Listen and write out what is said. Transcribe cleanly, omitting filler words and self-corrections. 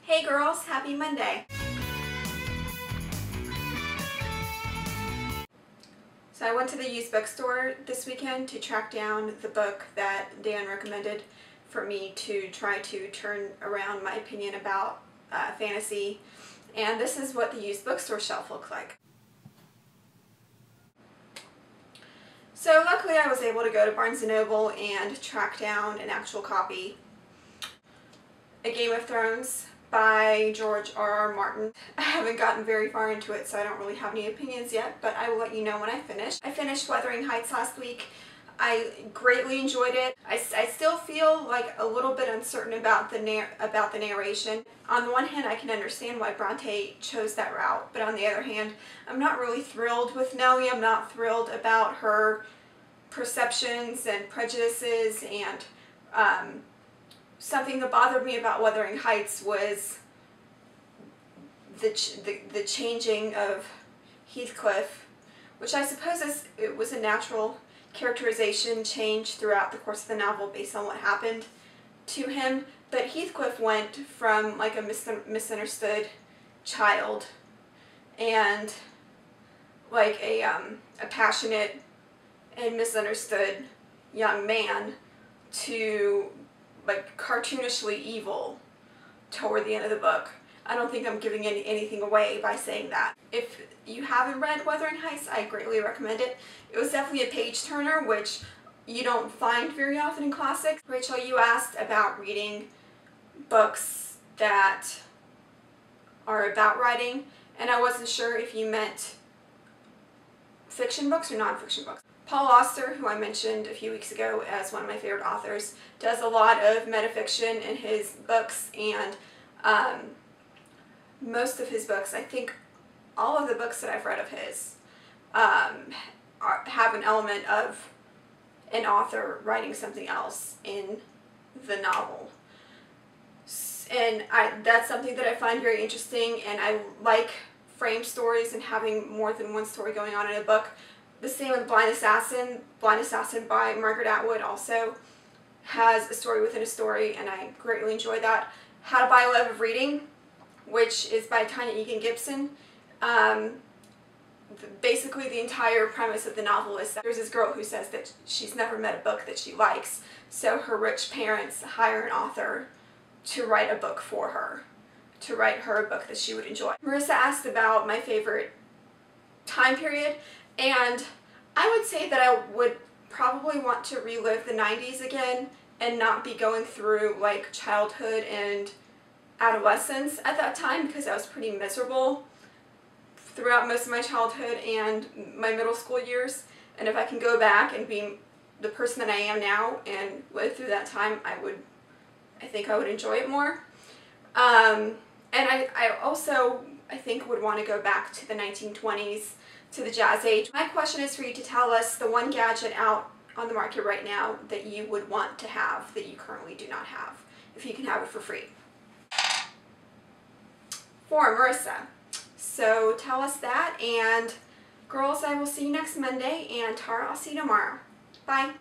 Hey girls, happy Monday! So I went to the used bookstore this weekend to track down the book that Dan recommended for me to try to turn around my opinion about fantasy, and this is what the used bookstore shelf looked like. So luckily I was able to go to Barnes & Noble and track down an actual copy. A Game of Thrones by George R.R. Martin. I haven't gotten very far into it, so I don't really have any opinions yet, but I will let you know when I finish. I finished Wuthering Heights last week. I greatly enjoyed it. I still feel like a little bit uncertain about the narration. On the one hand, I can understand why Bronte chose that route, but on the other hand, I'm not really thrilled with Nellie. I'm not thrilled about her perceptions and prejudices, and something that bothered me about Wuthering Heights was the changing of Heathcliff, which I suppose it was a natural characterization change throughout the course of the novel based on what happened to him. But Heathcliff went from like a misunderstood child and like a passionate and misunderstood young man to like cartoonishly evil toward the end of the book. I don't think I'm giving anything away by saying that. If you haven't read Wuthering Heights, I greatly recommend it. It was definitely a page turner, which you don't find very often in classics. Rachel, you asked about reading books that are about writing, and I wasn't sure if you meant fiction books or non-fiction books. Paul Auster, who I mentioned a few weeks ago as one of my favorite authors, does a lot of metafiction in his books, and most of his books, I think all of the books that I've read of his, have an element of an author writing something else in the novel. And that's something that I find very interesting, and I like frame stories and having more than one story going on in a book. The same with Blind Assassin. Blind Assassin by Margaret Atwood also has a story within a story, and I greatly enjoy that. How to Buy a Love of Reading, which is by Tanya Egan Gibson. Basically the entire premise of the novel is that there's this girl who says that she's never met a book that she likes, so her rich parents hire an author to write a book for her, to write her a book that she would enjoy. Marissa asked about my favorite time period, and I would say that I would probably want to relive the 90s again and not be going through like childhood and adolescence at that time, because I was pretty miserable throughout most of my childhood and my middle school years. And if I can go back and be the person that I am now and live through that time, I think I would enjoy it more. And I also, I think, would want to go back to the 1920s, to the Jazz Age. My question is for you to tell us the one gadget out on the market right now that you would want to have that you currently do not have, if you can have it for free. For Marissa. So tell us that, and girls, I will see you next Monday, and Tara, I'll see you tomorrow. Bye.